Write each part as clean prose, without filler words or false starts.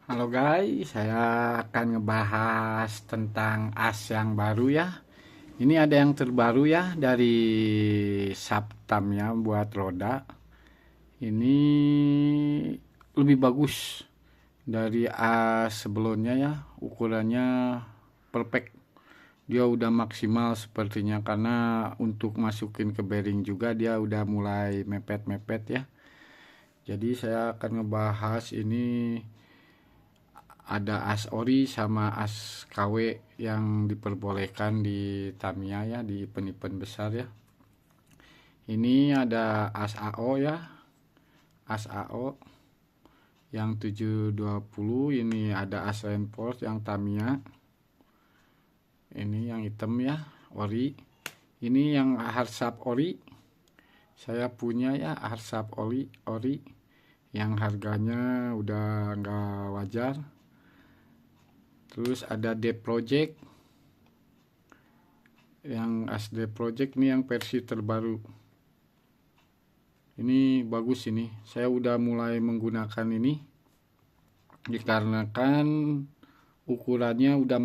Halo guys, saya akan ngebahas tentang as yang baru ya. Ini ada yang terbaru ya dari Saptamnya buat roda. Ini lebih bagus dari as sebelumnya ya. Ukurannya perfect. Dia udah maksimal sepertinya karena untuk masukin ke bearing juga dia udah mulai mepet-mepet ya. Jadi saya akan ngebahas ini ada as ori sama as KW yang diperbolehkan di Tamiya ya, di event-event besar ya. Ini ada as AO ya, as AO yang 720. Ini ada as Rainforce yang Tamiya, ini yang hitam ya, ori. Ini yang Harsap ori, saya punya ya Harsap ori yang harganya udah nggak wajar. Terus ada D Project, yang SD Project nih yang versi terbaru. Ini bagus ini. Saya udah mulai menggunakan ini dikarenakan ukurannya udah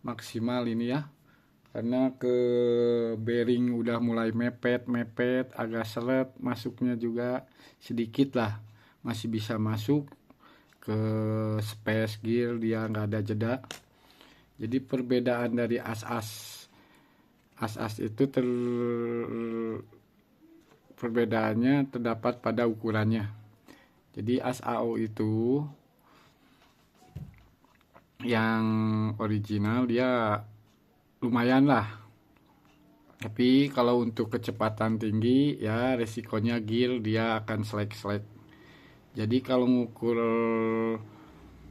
maksimal ini ya. Karena ke bearing udah mulai mepet, agak seret, masuknya juga sedikit lah. Masih bisa masuk ke space gear, dia nggak ada jeda. Jadi perbedaan dari as-as itu perbedaannya terdapat pada ukurannya. Jadi as AO itu yang original dia lumayan lah. Tapi kalau untuk kecepatan tinggi ya resikonya gear dia akan selek-selek. Jadi kalau ngukur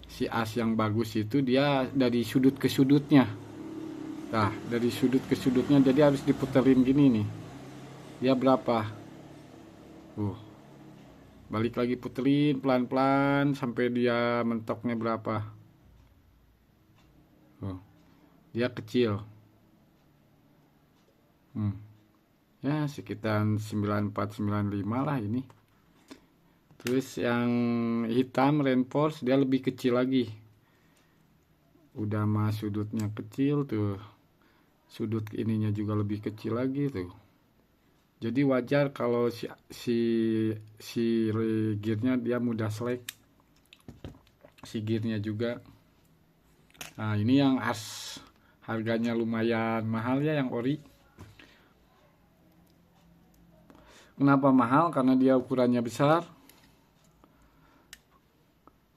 si as yang bagus itu dia dari sudut ke sudutnya. Nah, dari sudut ke sudutnya jadi harus diputerin gini nih. Dia berapa? Balik lagi puterin pelan-pelan sampai dia mentoknya berapa. Dia kecil. Ya sekitar 9495 lah ini. Terus yang hitam Rainforce dia lebih kecil lagi. Udah mah sudutnya kecil tuh. Sudut ininya juga lebih kecil lagi tuh. Jadi wajar kalau si gearnya dia mudah selek. Si gearnya juga. Nah ini yang as harganya lumayan mahal ya yang ori. Kenapa mahal? Karena dia ukurannya besar.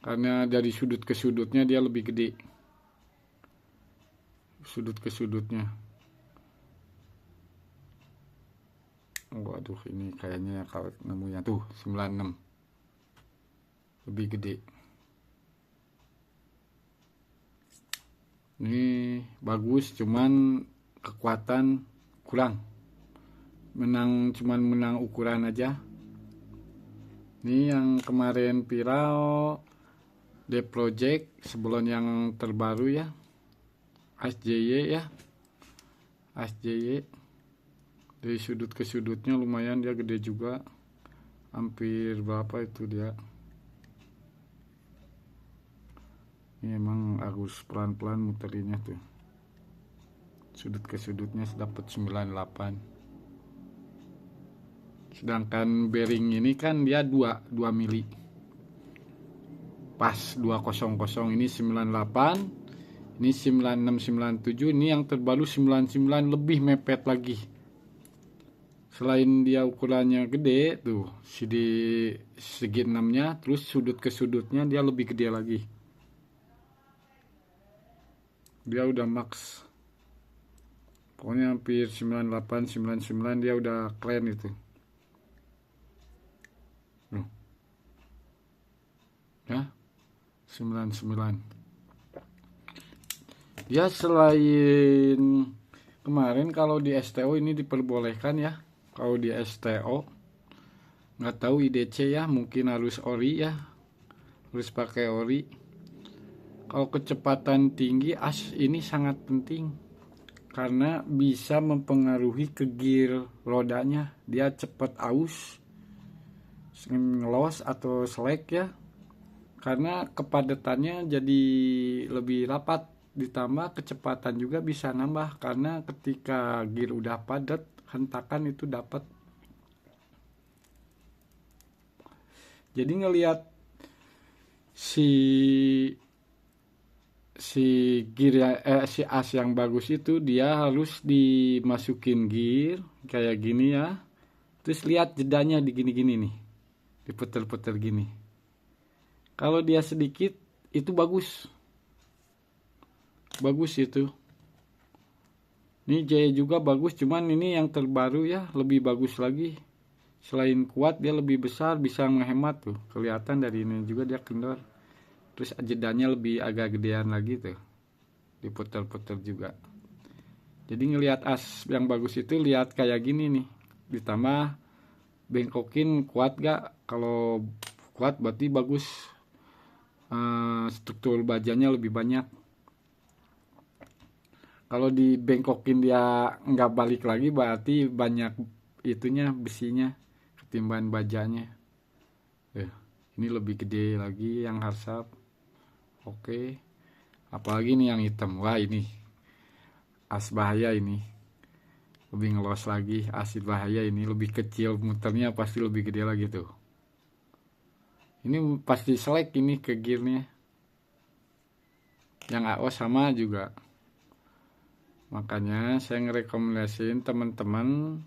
Karena dari sudut ke sudutnya dia lebih gede. Sudut ke sudutnya. Waduh ini kayaknya kalau nemunya tuh 96. Lebih gede. Ini bagus cuman kekuatan kurang. Cuman menang ukuran aja. Ini yang kemarin viral The Project sebelum yang terbaru ya. ASJY ya. ASJY. Dari sudut ke sudutnya lumayan dia gede juga. Hampir berapa itu dia. Ini emang harus pelan-pelan muterinnya tuh. Sudut ke sudutnya dapat 98. Sedangkan bearing ini kan dia 2 mili. Pas 200 ini 98, ini 9697, ini yang terbaru 99 lebih mepet lagi. Selain dia ukurannya gede tuh, segi 6-nya, terus sudut ke sudutnya dia lebih gede lagi. Dia udah max. Pokoknya hampir 98, 99 dia udah keren itu. Ya 99. Ya selain kemarin kalau di STO ini diperbolehkan ya. Kalau di STO nggak tahu IDC ya, mungkin harus ori ya, harus pakai ori. Kalau kecepatan tinggi as ini sangat penting karena bisa mempengaruhi ke gear rodanya. Dia cepat aus, ngelos atau selek ya. karena kepadatannya jadi lebih rapat, ditambah kecepatan juga bisa nambah karena ketika gear udah padat hentakan itu dapat. Jadi ngelihat si si si as yang bagus itu dia harus dimasukin gear kayak gini ya, terus lihat jedanya di gini-gini nih, diputer-puter gini. Kalau dia sedikit itu bagus itu. Ini Jaya juga bagus, cuman ini yang terbaru ya lebih bagus lagi. Selain kuat dia lebih besar, bisa menghemat tuh, kelihatan dari ini juga dia kendor. Terus jedanya lebih agak gedean lagi tuh, diputer-puter juga. Jadi ngelihat as yang bagus itu lihat kayak gini nih, ditambah bengkokin kuat gak? Kalau kuat berarti bagus, struktur bajanya lebih banyak. Kalau dibengkokin dia nggak balik lagi berarti banyak itunya, besinya ketimbang bajanya. Ini lebih gede lagi yang harsap. Oke. Apalagi nih yang hitam. Wah, ini as bahaya ini. Lebih ngelos lagi. Asid bahaya ini lebih kecil, muternya pasti lebih gede lagi tuh. Ini pasti selek ini ke gearnya. Yang AO sama juga. Makanya saya ngerekomendasiin teman-teman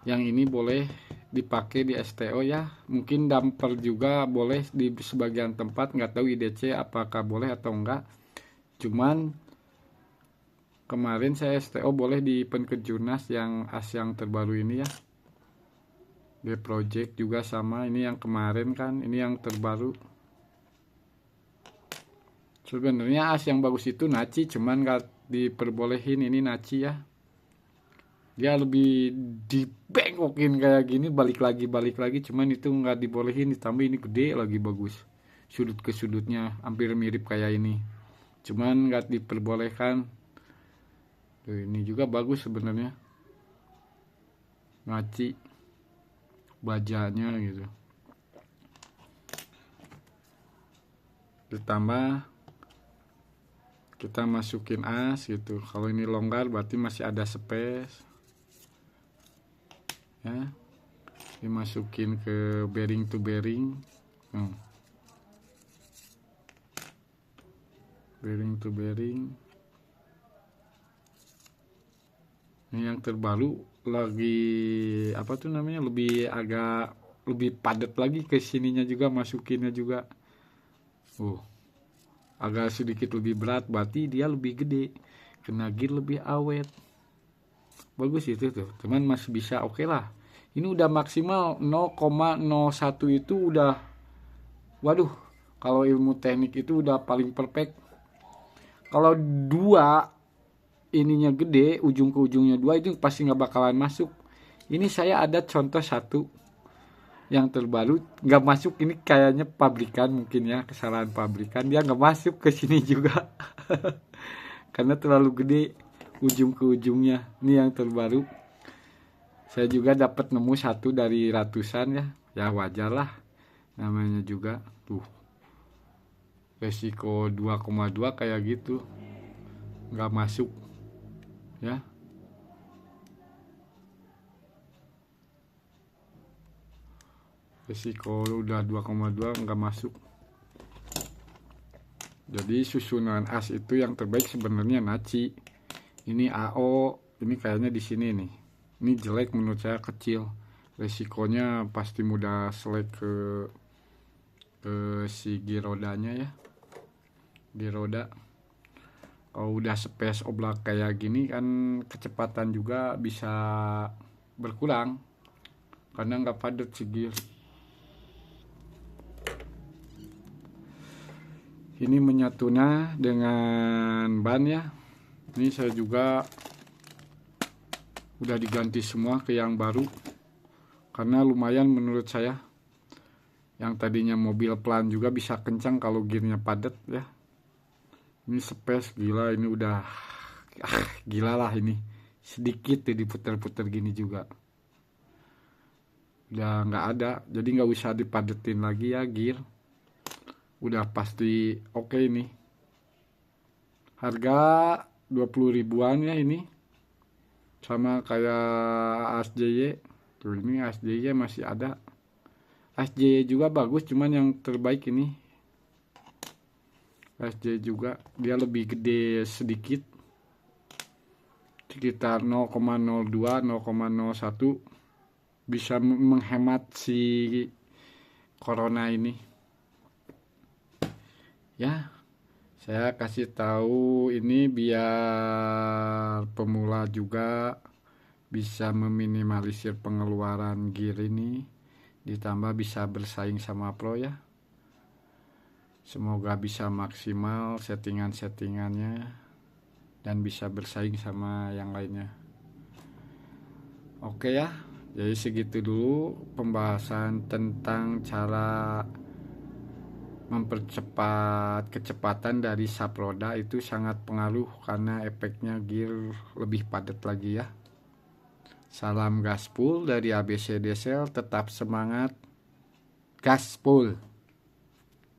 yang ini boleh dipakai di STO ya. Mungkin damper juga boleh di sebagian tempat, nggak tahu IDC apakah boleh atau enggak. Cuman kemarin saya STO boleh di Penkejurnas yang as yang terbaru ini ya. Di Project juga sama, ini yang kemarin kan, ini yang terbaru. Sebenarnya as yang bagus itu Naci, cuman nggak diperbolehin ini Naci ya. Dia lebih dibengkokin kayak gini, balik lagi, cuman itu nggak dibolehin, ditambah ini gede lagi bagus. Sudut ke sudutnya hampir mirip kayak ini. Cuman nggak diperbolehkan. Tuh, ini juga bagus sebenarnya. Naci bajanya gitu. Ditambah kita masukin as gitu. Kalau ini longgar berarti masih ada space ya. Dimasukin ke bearing to bearing. Bearing to bearing. Ini yang terbaru lagi apa tuh namanya, lebih agak lebih padat lagi ke sininya juga, masukinnya juga. Agak sedikit lebih berat, berarti dia lebih gede, kena gear lebih awet. Bagus itu tuh, cuman masih bisa oke lah. Ini udah maksimal 0,01 itu udah, waduh, kalau ilmu teknik itu udah paling perfect. Kalau dua ininya gede, ujung ke ujungnya dua, itu pasti nggak bakalan masuk. Ini saya ada contoh satu yang terbaru nggak masuk, ini kayaknya pabrikan mungkin ya, kesalahan pabrikan, dia nggak masuk ke sini juga karena terlalu gede ujung ke ujungnya. Ini yang terbaru, saya juga dapat nemu satu dari ratusan ya wajar lah, namanya juga tuh resiko 2,2 kayak gitu nggak masuk ya. Resiko udah 2,2 nggak masuk. Jadi susunan as itu yang terbaik sebenarnya Naci. Ini AO, ini kayaknya di sini nih. Ini jelek menurut saya, kecil. Resikonya pasti mudah selek ke si gear rodanya ya. Gear roda. Kalau udah space oblak kayak gini kan kecepatan juga bisa berkurang karena nggak padat si gear. Ini menyatunya dengan ban ya. Ini saya juga udah diganti semua ke yang baru karena lumayan menurut saya. Yang tadinya mobil pelan juga bisa kencang kalau gearnya padat ya. Ini space gila, ini udah gila lah ini. Sedikit tuh diputer-puter gini juga udah nggak ada, jadi nggak usah dipadetin lagi ya gear. udah pasti oke ini. Harga 20 ribuan ya ini. Sama kayak ASJY. Tuh ini ASJY masih ada. ASJY juga bagus, cuman yang terbaik ini. ASJY juga dia lebih gede sedikit. Sekitar 0,02 0,01 bisa menghemat si corona ini. Ya, saya kasih tahu ini biar pemula juga bisa meminimalisir pengeluaran gear ini, ditambah bisa bersaing sama pro ya. Semoga bisa maksimal settingan-settingannya dan bisa bersaing sama yang lainnya. Oke ya, jadi segitu dulu pembahasan tentang cara mempercepat kecepatan dari sap roda. Itu sangat pengaruh karena efeknya gear lebih padat lagi ya. Salam gaspol dari ABC Diesel, tetap semangat gaspol.